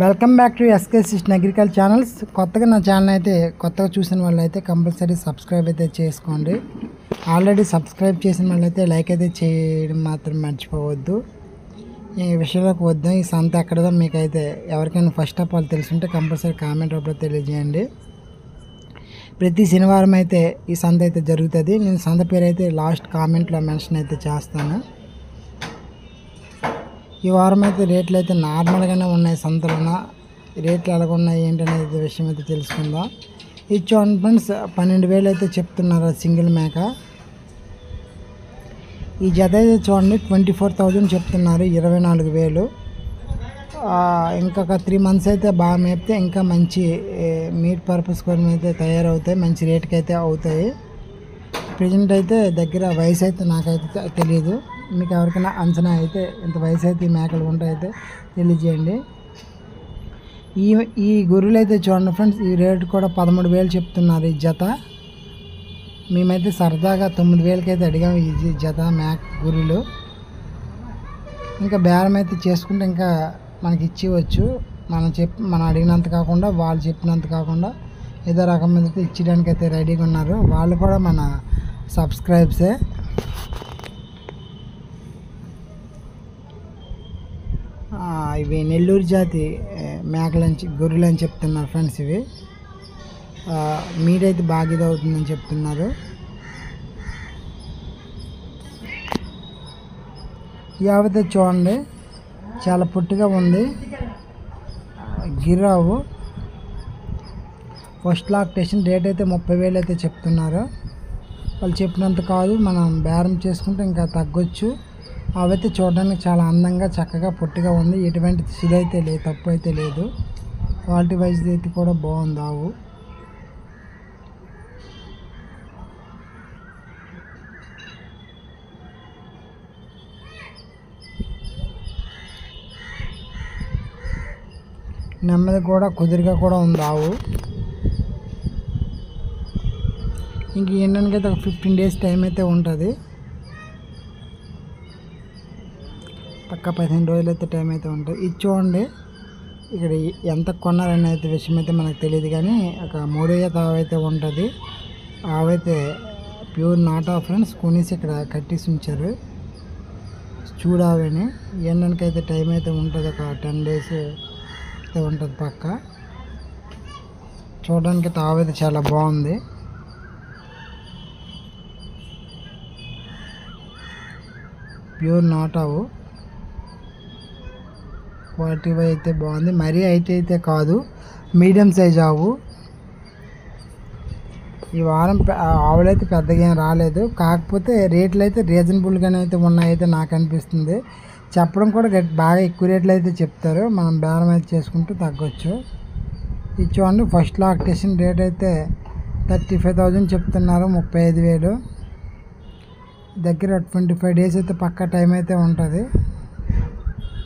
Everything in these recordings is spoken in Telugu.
Welcome back to SK system agriculture channels. కొత్తగా నా ఛానల్ అయితే కొత్తగా చూసిన వాళ్ళు అయితే కంపల్సరీ సబ్స్క్రైబ్ అయితే చేసుకోండి. ఆల్రెడీ సబ్స్క్రైబ్ చేసిన వాళ్ళైతే లైక్ అయితే చేయడం మాత్రం మర్చిపోవద్దు. ఈ విషయంలోకి వద్దాం. ఈ సంత ఎక్కడదో మీకైతే ఎవరికైనా ఫస్ట్ ఆఫ్ ఆల్ తెలుసుంటే కంపల్సరీ కామెంట్ రూపంలో తెలియజేయండి. ప్రతి శనివారం అయితే ఈ సంత అయితే జరుగుతుంది. నేను సంత పేరు అయితే లాస్ట్ కామెంట్లో మెన్షన్ అయితే చేస్తాను. ఈ వారం అయితే రేట్లు అయితే నార్మల్గానే ఉన్నాయి. సంతలున్న రేట్లు ఎలాగ ఉన్నాయి ఏంటనేది విషయం అయితే తెలుసుకుందాం. ఇది చూడండి ఫ్రెండ్స్, 12,000 అయితే చెప్తున్నారు సింగిల్ మేక. ఈ జత అయితే చూడండి 24,000 చెప్తున్నారు, 24,000. ఇంకొక 3 months అయితే బాగా మేపితే ఇంకా మంచి మీట్ పర్పస్ కోసం అయితే తయారవుతాయి, మంచి రేటుకి అయితే అవుతాయి. ప్రజెంట్ అయితే దగ్గర వయసు అయితే నాకైతే తెలియదు. మీకు ఎవరికైనా అంచనా అయితే ఇంత వయసు అయితే ఈ మేకలు ఉంటాయితే తెలియజేయండి. ఈ గొర్రెలు అయితే చూడండి ఫ్రెండ్స్, ఈ రేటు కూడా 13,000 చెప్తున్నారు ఈ జత. మేమైతే సరదాగా 9,000కి అయితే అడిగాము ఈ జత గొర్రెలు. ఇంకా బేరం అయితే చేసుకుంటే ఇంకా మనకి ఇచ్చేవచ్చు. మనం అడిగినంత కాకుండా వాళ్ళు చెప్పినంత కాకుండా ఏదో రకం మీద అయితే ఇచ్చడానికి అయితే రెడీగా ఉన్నారు. వాళ్ళు కూడా మన సబ్స్క్రైబ్సే. ఇవి నెల్లూరు జాతి గొర్రెలు అని చెప్తున్నారు ఫ్రెండ్స్. ఇవి మీరైతే బాగా ఇది అవుతుందని చెప్తున్నారు. యావతే చూడండి చాలా పొట్టిగా ఉంది. గిరావు ఫస్ట్ లాక్టేషన్ రేట్ అయితే 30,000 అయితే చెప్తున్నారు. వాళ్ళు చెప్పినంత కాదు, మనం బేరం చేసుకుంటే ఇంకా తగ్గొచ్చు. అవైతే చూడడానికి చాలా అందంగా చక్కగా పొట్టిగా ఉంది. ఎటువంటి సుదైతే లేదు, తప్పు అయితే లేదు. క్వాలిటీ వైజ్ అయితే కూడా బాగుంది ఆవు. నెమ్మది కూడా కుదురుగా కూడా ఉంది ఆవు. ఇంక ఏంటంటే ఒక 15 days టైం అయితే ఉంటుంది. పక్క 15 రోజులు అయితే టైం అయితే ఉంటుంది. ఇది చూడండి, ఇక్కడ ఎంత కొన్నారనే అయితే విషయం అయితే మనకు తెలియదు, కానీ ఒక 3వ తావు అయితే ఉంటుంది. ఆవైతే ప్యూర్ నాట్ ఆఫ్ ఫ్రెండ్స్ కొనేసి ఇక్కడ కట్టేసి ఉంచారు. చూడావని ఎండకైతే టైం అయితే ఉంటుంది, ఒక 10 days అయితే ఉంటుంది పక్క. చూడడానికి తావు అయితే చాలా బాగుంది. ప్యూర్ నాట్ ఆవు, క్వాలిటీ అయితే బాగుంది. మరీ అయితే కాదు, మీడియం సైజ్ ఆవు. ఈ వారం ఆవులు అయితే పెద్దగా ఏం రాలేదు, కాకపోతే రేట్లు అయితే రీజనబుల్గానే అయితే ఉన్నాయైతే నాకు అనిపిస్తుంది. చెప్పడం కూడా బాగా ఎక్కువ రేట్లు అయితే చెప్తారు, మనం బేరం అయితే చేసుకుంటూ తగ్గొచ్చు. ఇది చూడండి, ఫస్ట్ లాక్టేషన్ రేట్ అయితే 35,000 చెప్తున్నారు, 35,000. దగ్గర 25 days అయితే పక్కా టైం అయితే ఉంటుంది.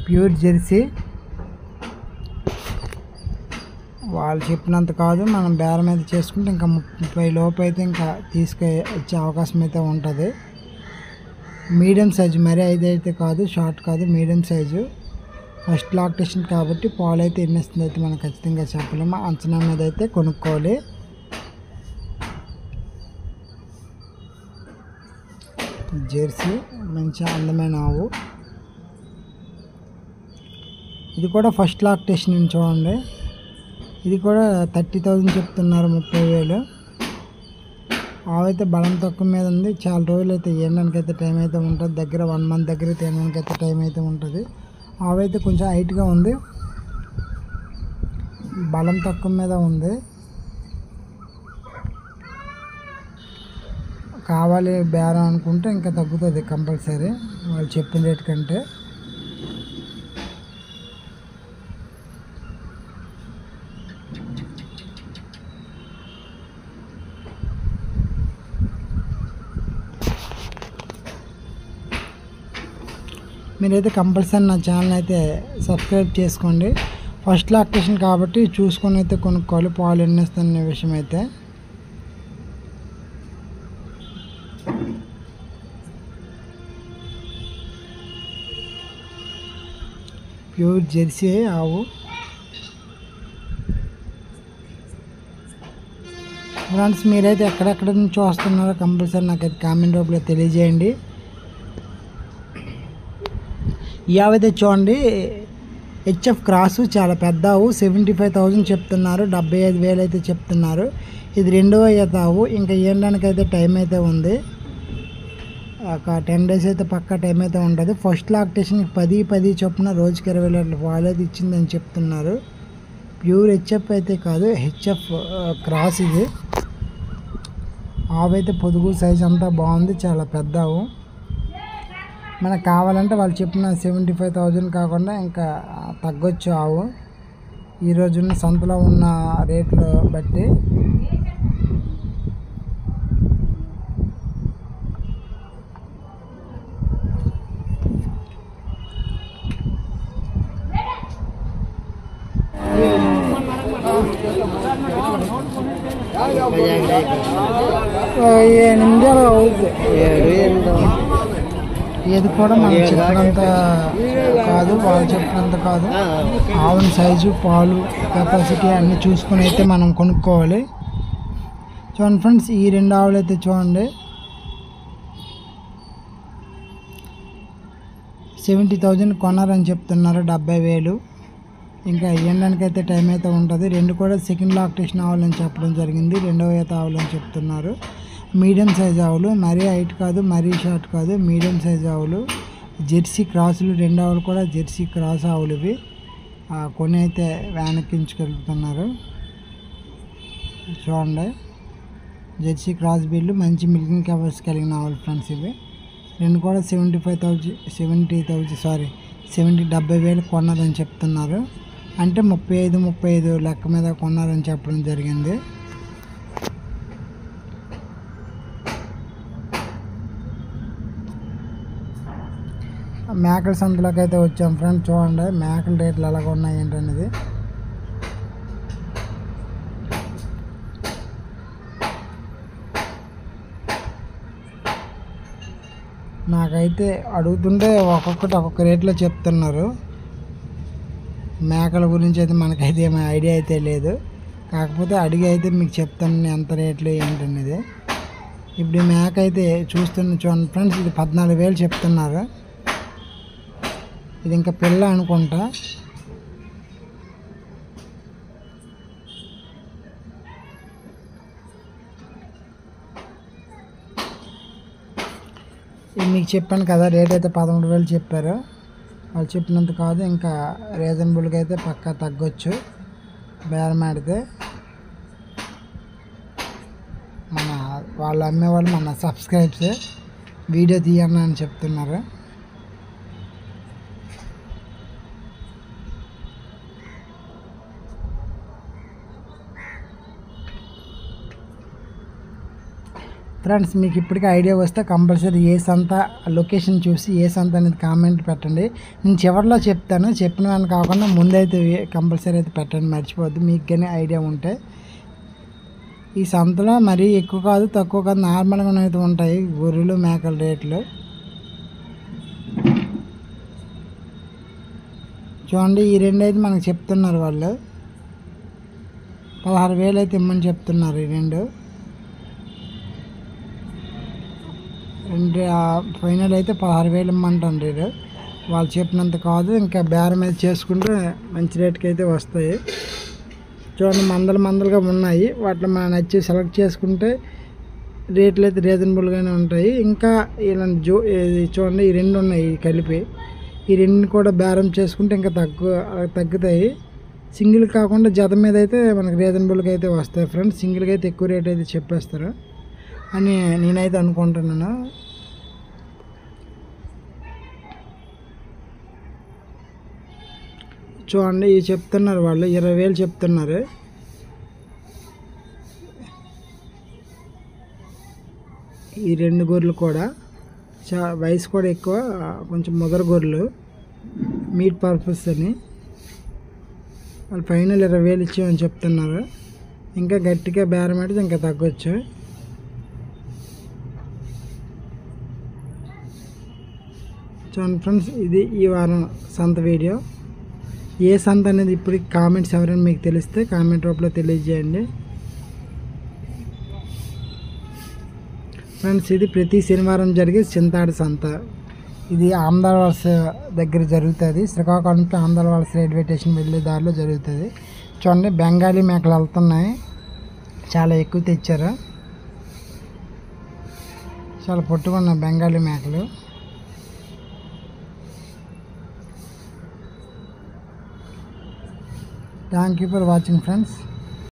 Pure Jersey. వాళ్ళు చెప్పినంత కాదు, మనం బేరం అయితే చేసుకుంటే ఇంకా 30 లోపు అయితే ఇంకా ఇచ్చే అవకాశం అయితే ఉంటుంది. మీడియం సైజు, మరీ అయితే కాదు, షార్ట్ కాదు, మీడియం సైజు. ఫస్ట్ లాక్టేషన్ కాబట్టి పాలు అయితే ఎన్ని ఇస్తుంది అయితే మనం ఖచ్చితంగా చెప్పలేము. అంచనా మీద అయితే కొనుక్కోవాలి. జెర్సీ మంచి అందమైన ఆవు. ఇది కూడా ఫస్ట్ లాక్టేషన్ చూడండి. ఇది కూడా 30,000 చెప్తున్నారు, 30,000. ఆవైతే బలం తక్కువ మీద ఉంది. చాలా రోజులు అయితే ఎండడానికైతే టైం అయితే ఉంటుంది. దగ్గర 1 month దగ్గర తినడానికైతే టైం అయితే ఉంటుంది. ఆవైతే కొంచెం హైట్గా ఉంది, బలం తక్కువ మీద ఉంది. కావాలి బేరం అనుకుంటే ఇంకా తగ్గుతుంది కంపల్సరీ వాళ్ళు చెప్పిన రేట్ కంటే. మీరైతే కంపల్సరీ నా ఛానల్ అయితే సబ్స్క్రైబ్ చేసుకోండి. ఫస్ట్ లాక్టేషన్ కాబట్టి చూసుకొని అయితే కొనుక్కోవాలి, పాలు ఎన్ని ఇస్తాయనే విషయం అయితే. ప్యూర్ జెర్సీ ఆవు. ఫ్రెండ్స్ మీరైతే ఎక్కడెక్కడ నుంచి చూస్తున్నారో కంపల్సరీ నాకైతే కామెంట్ రూపంలో తెలియజేయండి. ఇవైతే చూడండి హెచ్ఎఫ్ క్రాసు చాలా పెద్ద ఆవు 75,000 చెప్తున్నారు, 75,000 అయితే చెప్తున్నారు. ఇది రెండవ ఈత ఆవు. ఇంకా ఏంటనికైతే టైం అయితే ఉంది, ఒక 10 days అయితే పక్కా టైం అయితే ఉంటుంది. ఫస్ట్ లాక్టేషన్కి 10 చొప్పున రోజుకి 20 లీటర్ల పాలు అయితే ఇచ్చిందని చెప్తున్నారు. ప్యూర్ హెచ్ఎఫ్ అయితే కాదు, హెచ్ఎఫ్ క్రాస్ ఇది. ఆవు అయితే పొదుగు సైజ్ అంతా బాగుంది, చాలా పెద్ద ఆవు. మనకు కావాలంటే వాళ్ళు చెప్పిన 75,000 కాకుండా ఇంకా తగ్గొచ్చు ఆవు ఈరోజున్న సంతలో ఉన్న రేట్లు బట్టి. నిమిషాలు అవుతుంది. ఏది కూడా మనం చెప్పినంత కాదు, వాళ్ళు చెప్పినంత కాదు. ఆవుని సైజు, పాలు, కెపాసిటీ అన్నీ చూసుకొని అయితే మనం కొనుక్కోవాలి. చూడండి ఫ్రెండ్స్, ఈ 2 ఆవులు అయితే చూడండి 70,000 కొన్నారని చెప్తున్నారు, 70,000. ఇంకా ఇవ్వడానికి అయితే టైం అయితే ఉంటుంది. 2 కూడా సెకండ్ లాక్టేషన్ ఆవులని చెప్పడం జరిగింది, 2వ ఈత ఆవులని చెప్తున్నారు. మీడియం సైజ్ ఆవులు, మరీ హైట్ కాదు మరీ షార్ట్ కాదు, మీడియం సైజ్ ఆవులు. జెర్సీ క్రాసులు, 2 ఆవులు కూడా జెర్సీ క్రాస్ ఆవులు ఇవి. కొన్ని అయితే వెనక్కించుకెళ్తున్నారు చూడండి. జెర్సీ క్రాస్ బిల్లు, మంచి మిల్కింగ్ కెపాసిటీ కలిగిన ఆవులు ఫ్రెండ్స్ ఇవి. 2 కూడా 70,000 కొన్నదని చెప్తున్నారు. అంటే 35 లెక్క మీద కొన్నారని చెప్పడం జరిగింది. మేకల సంతలోకి అయితే వచ్చాం ఫ్రెండ్స్. చూడండి మేకల రేట్లు ఎలాగ ఉన్నాయి ఏంటనేది. నాకైతే అడుగుతుంటే ఒక్కొక్కటి ఒక్కొక్క రేట్లో చెప్తున్నారు. మేకల గురించి అయితే మనకైతే ఏమీ ఐడియా అయితే లేదు, కాకపోతే అడిగి అయితే మీకు చెప్తాను ఎంత రేట్లు ఏంటనేది. ఇప్పుడు ఈ మేక అయితే చూడండి ఫ్రెండ్స్, ఇది 14,000 చెప్తున్నారు. ఇది ఇంకా పిల్ల అనుకుంటా. ఇది మీకు చెప్పాను కదా, రేట్ అయితే 13,000 చెప్పారు. వాళ్ళు చెప్పినంత కాదు, ఇంకా రీజనబుల్గా అయితే పక్కా తగ్గొచ్చు బేరం ఆడితే. వాళ్ళు అమ్మేవాళ్ళు మన సబ్స్క్రైబ్సే, వీడియో తీయన్నా అని చెప్తున్నారు. ఫ్రెండ్స్ మీకు ఇప్పటికీ ఐడియా వస్తే కంపల్సరీ ఏ సంత లొకేషన్ చూసి ఏ సంత అనేది కామెంట్ పెట్టండి. నేను చివరిలో చెప్తాను, చెప్పిన వాడిని కాకుండా ముందైతే కంపల్సరీ అయితే పెట్టండి, మర్చిపోవద్దు. మీకు కానీ ఐడియా ఉంటే. ఈ సంతలో మరీ ఎక్కువ కాదు తక్కువ కాదు, నార్మల్గానే అయితే ఉంటాయి గొర్రెలు మేకల రేట్లు. చూడండి ఈ 2 అయితే మనకు చెప్తున్నారు వాళ్ళు 16,000 అయితే ఇమ్మని చెప్తున్నారు. ఈ 2 ఫైనల్ అయితే 16,000 ఇమ్మంటారు. వాళ్ళు చెప్పినంత కాదు, ఇంకా బేరం అయితే చేసుకుంటే మంచి రేట్కి అయితే వస్తాయి. చూడండి మందలుగా ఉన్నాయి, వాటిలో మనం నచ్చి సెలెక్ట్ చేసుకుంటే రేట్లు అయితే రీజనబుల్గానే ఉంటాయి. ఇంకా ఇలాంటి చూడండి ఈ 2 ఉన్నాయి కలిపి, ఈ 2 కూడా బేరం చేసుకుంటే ఇంకా తగ్గుతాయి. సింగిల్ కాకుండా జత మీద అయితే మనకు రీజనబుల్గా అయితే వస్తాయి ఫ్రెండ్స్. సింగిల్గా అయితే ఎక్కువ రేట్ అయితే చెప్పేస్తారు అని నేనైతే అనుకుంటున్నాను. చూడండి ఇవి చెప్తున్నారు వాళ్ళు 20,000 చెప్తున్నారు. ఈ 2 గొర్రెలు కూడా వయసు కూడా ఎక్కువ, కొంచెం ముదర గొర్రెలు, మీట్ పర్పస్ అని. వాళ్ళు ఫైనల్ 20,000 ఇచ్చామని చెప్తున్నారు. ఇంకా గట్టిగా బేరం ఆడితే ఇంకా తగ్గొచ్చు. చూడండి ఫ్రెండ్స్, ఇది ఈ వారం సంత వీడియో. ఏ సంత అనేది ఇప్పుడు కామెంట్స్ ఎవరైనా మీకు తెలిస్తే కామెంట్ రూపంలో తెలియజేయండి. ఫ్రెండ్స్ ఇది ప్రతి శనివారం జరిగే చింతాడు సంత. ఇది ఆమదాలవలస దగ్గర జరుగుతుంది. Srikakulam to Amadalavalasa railway station వెళ్ళే దారిలో జరుగుతుంది. చూడండి బెంగాలీ మేకలు వెళ్తున్నాయి, చాలా ఎక్కువ తెచ్చారు. చాలా పొట్టుకున్న బెంగాలీ మేకలు. Thank you for watching friends.